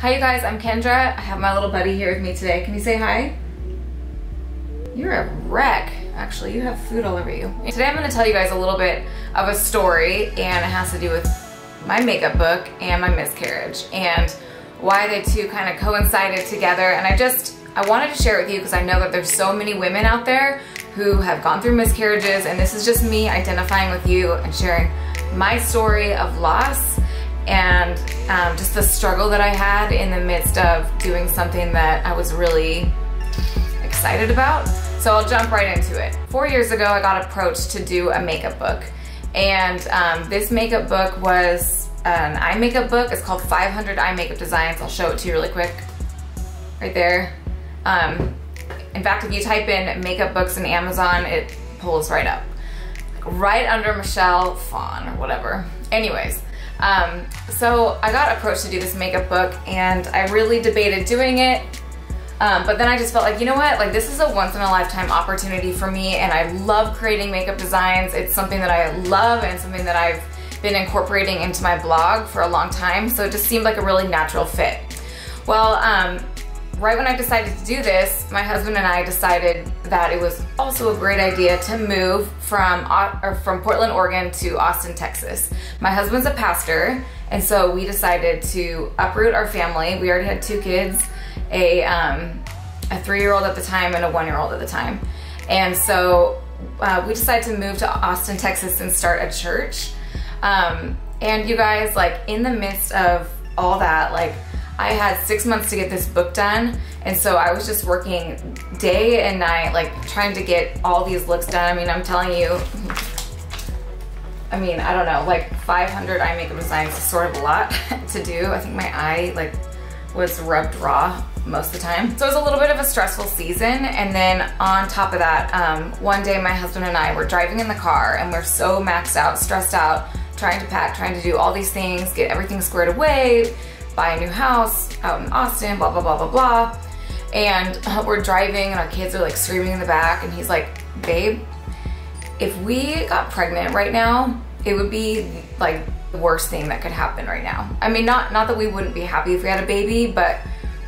Hi you guys, I'm Kendra. I have my little buddy here with me today. Can you say hi? You're a wreck. Actually, you have food all over you. Today I'm going to tell you guys a little bit of a story, and it has to do with my makeup book and my miscarriage and why they two kind of coincided together. And I wanted to share it with you because I know that there's so many women out there who have gone through miscarriages, and this is just me identifying with you and sharing my story of loss and just the struggle that I had in the midst of doing something that I was really excited about. So I'll jump right into it. 4 years ago, I got approached to do a makeup book. And this makeup book was an eye makeup book. It's called 500 Eye Makeup Designs. I'll show it to you really quick. Right there. In fact, if you type in makeup books in Amazon, it pulls right up. Right under Michelle Fawn or whatever. Anyways. So I got approached to do this makeup book, and I really debated doing it, but then I just felt like, you know what, like this is a once-in-a-lifetime opportunity for me, and I love creating makeup designs. It's something that I love and something that I've been incorporating into my blog for a long time, so it just seemed like a really natural fit. Well, right when I decided to do this, my husband and I decided that it was also a great idea to move from Portland, Oregon to Austin, Texas. My husband's a pastor, and so we decided to uproot our family. We already had 2 kids, a 3-year-old at the time and a 1-year-old at the time. And so we decided to move to Austin, Texas and start a church. And you guys, like in the midst of all that, like I had 6 months to get this book done, and so I was just working day and night, like trying to get all these looks done. I mean, I'm telling you, I mean, I don't know, like 500 eye makeup designs is sort of a lot to do. I think my eye like was rubbed raw most of the time. So it was a little bit of a stressful season, and then on top of that, one day my husband and I were driving in the car, and we're so maxed out, stressed out, trying to pack, trying to do all these things, get everything squared away, buy a new house out in Austin, blah, blah, blah, blah, blah. And we're driving, and our kids are like screaming in the back, and he's like, babe, if we got pregnant right now, it would be like the worst thing that could happen right now. I mean, not that we wouldn't be happy if we had a baby, but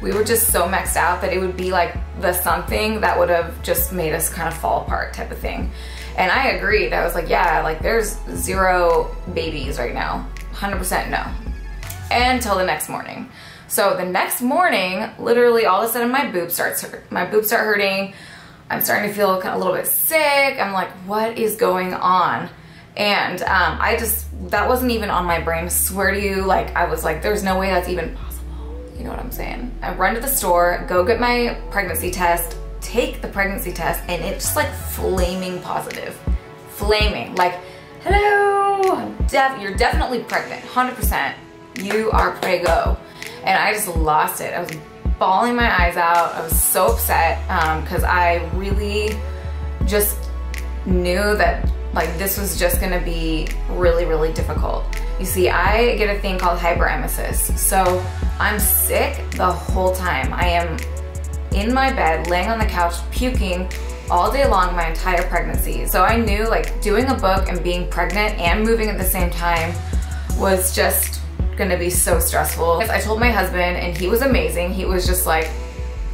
we were just so maxed out that it would be like the something that would have just made us kind of fall apart type of thing. And I agreed. I was like, yeah, like there's 0 babies right now. 100% no. Until the next morning. So the next morning, literally all of a sudden my boobs start hurting. I'm starting to feel kind of a little bit sick. I'm like, what is going on? And that wasn't even on my brain. I swear to you, like I was like, there's no way that's even possible. You know what I'm saying? I run to the store, go get my pregnancy test, take the pregnancy test, and it's just like flaming positive. Flaming, like, hello, you're definitely pregnant, 100%. You are prego. And I just lost it. I was bawling my eyes out. I was so upset because I really just knew that like this was just gonna be really, really difficult. You see, I get a thing called hyperemesis. So I'm sick the whole time. I am in my bed, laying on the couch, puking all day long my entire pregnancy. So I knew like doing a book and being pregnant and moving at the same time was just gonna be so stressful. I told my husband, and he was amazing. He was just like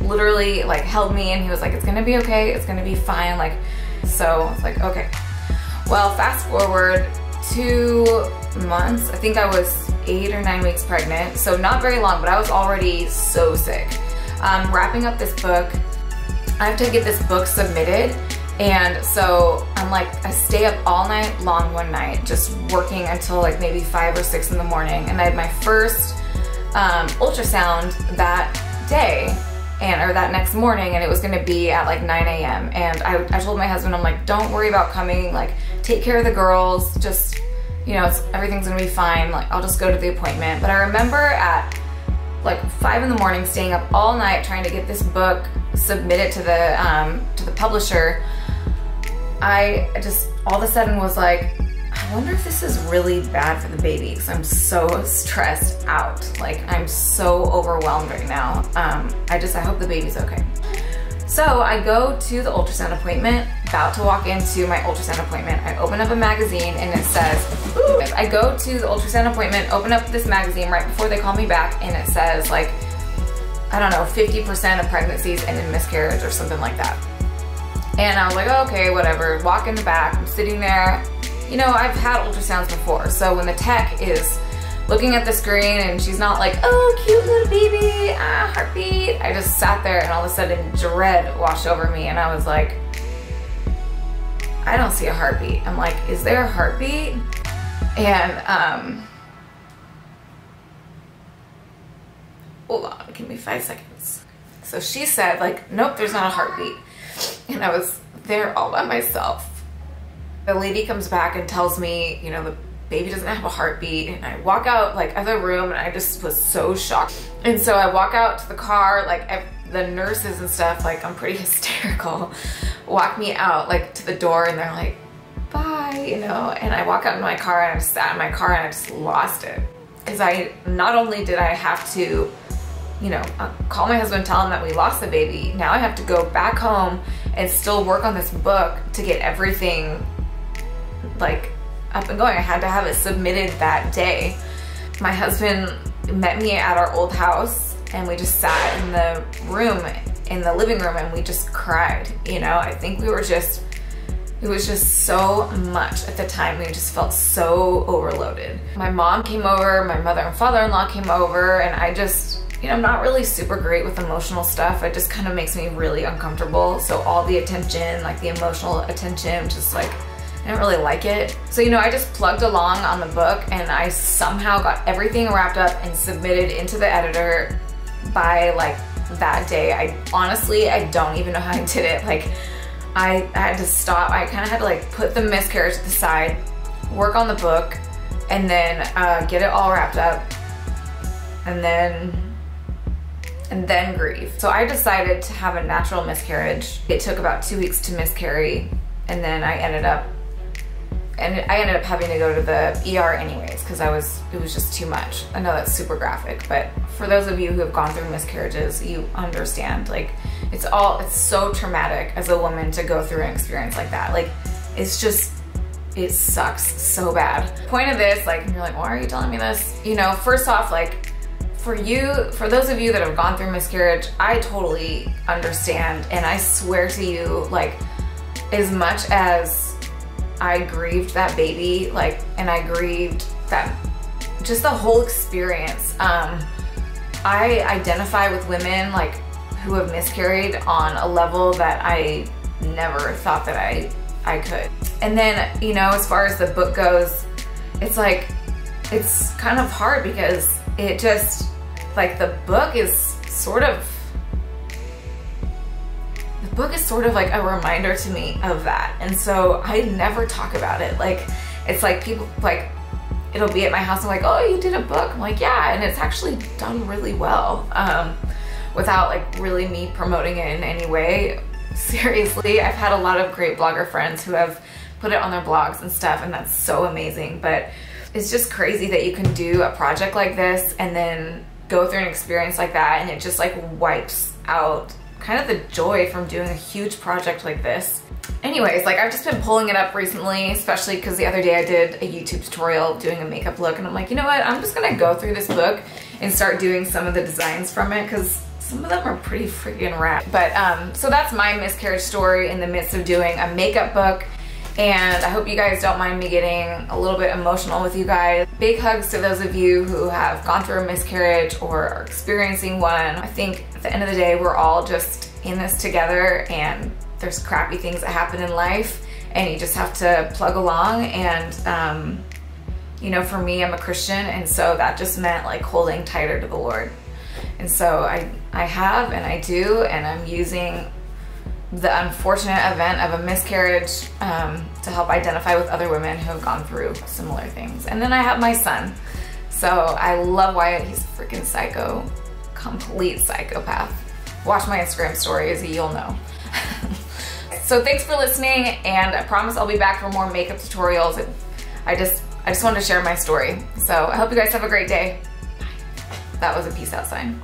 literally like held me, and he was like, it's gonna be okay, it's gonna be fine. Like, so I was like, okay. Well, fast forward 2 months, I think I was 8 or 9 weeks pregnant, so not very long, but I was already so sick. Wrapping up this book, I have to get this book submitted. And so I'm like, I stay up all night long one night, just working until like maybe 5 or 6 in the morning. And I had my first ultrasound that day, or that next morning, and it was gonna be at like 9 a.m. And I told my husband, I'm like, don't worry about coming, like take care of the girls, just, you know, everything's gonna be fine. Like I'll just go to the appointment. But I remember at like 5 in the morning, staying up all night trying to get this book submitted to the publisher. I just all of a sudden was like, I wonder if this is really bad for the baby, because I'm so stressed out. Like I'm so overwhelmed right now. I hope the baby's okay. So I go to the ultrasound appointment, about to walk into my ultrasound appointment. I open up a magazine and it says, ooh. I go to the ultrasound appointment, open up this magazine right before they call me back, and it says like, I don't know, 50% of pregnancies end in miscarriage or something like that. And I was like, oh, okay, whatever. Walk in the back, I'm sitting there. You know, I've had ultrasounds before, so when the tech is looking at the screen and she's not like, oh, cute little baby, heartbeat. I just sat there and all of a sudden dread washed over me and I was like, I don't see a heartbeat. I'm like, is there a heartbeat? And, hold on, give me 5 seconds. So she said like, nope, there's not a heartbeat. And I was there all by myself. The lady comes back and tells me, you know, the baby doesn't have a heartbeat. And I walk out like of the room and I just was so shocked. And so I walk out to the car, like the nurses and stuff, like I'm pretty hysterical, walk me out like to the door and they're like, bye, you know. And I walk out into my car and I just sat in my car and I just lost it. Because not only did I have to, you know, call my husband, tell him that we lost the baby. Now I have to go back home and still work on this book to get everything like up and going. I had to have it submitted that day. My husband met me at our old house and we just sat in the room, in the living room, and we just cried. You know, I think we were just, it was just so much at the time. We just felt so overloaded. My mom came over, my mother and father-in-law came over, and I just, you know, I'm not really super great with emotional stuff. It just kind of makes me really uncomfortable. So all the attention, like the emotional attention, just like, I didn't really like it. So, you know, I just plugged along on the book and I somehow got everything wrapped up and submitted into the editor by like that day. I honestly, I don't even know how I did it. Like I had to stop. I kind of had to like put the miscarriage to the side, work on the book, and then get it all wrapped up, and then grieve. So I decided to have a natural miscarriage. It took about 2 weeks to miscarry, and then I ended up having to go to the ER anyways because it was just too much. I know that's super graphic, but for those of you who have gone through miscarriages, you understand. Like it's so traumatic as a woman to go through an experience like that. Like it's just, it sucks so bad. Point of this, like you're like, why are you telling me this? You know, first off, like for those of you that have gone through miscarriage, I totally understand, and I swear to you, like as much as I grieved that baby, like, and I grieved that, just the whole experience. I identify with women like who have miscarried on a level that I never thought that I could. And then, you know, as far as the book goes, it's like, it's kind of hard because it just, like the book is sort of like a reminder to me of that. And so I never talk about it. Like, it's like people, like, it'll be at my house and like, oh, you did a book. I'm like, yeah, and it's actually done really well without like really me promoting it in any way. Seriously, I've had a lot of great blogger friends who have put it on their blogs and stuff, and that's so amazing. But it's just crazy that you can do a project like this and then go through an experience like that, and it just like wipes out kind of the joy from doing a huge project like this. Anyways, like I've just been pulling it up recently, especially because the other day I did a YouTube tutorial doing a makeup look, and I'm like, you know what, I'm just gonna go through this book and start doing some of the designs from it because some of them are pretty freaking rad. But so that's my miscarriage story in the midst of doing a makeup book. And I hope you guys don't mind me getting a little bit emotional with you guys. Big hugs to those of you who have gone through a miscarriage or are experiencing one. I think at the end of the day, we're all just in this together, and there's crappy things that happen in life, and you just have to plug along. And you know, for me, I'm a Christian, and so that just meant like holding tighter to the Lord. And so I have, and I do, and I'm using the unfortunate event of a miscarriage to help identify with other women who have gone through similar things. And then I have my son. So I love Wyatt. He's a freaking psycho, complete psychopath. Watch my Instagram stories, you'll know. So thanks for listening, and I promise I'll be back for more makeup tutorials. I just wanted to share my story. So I hope you guys have a great day. Bye. That was a peace out sign.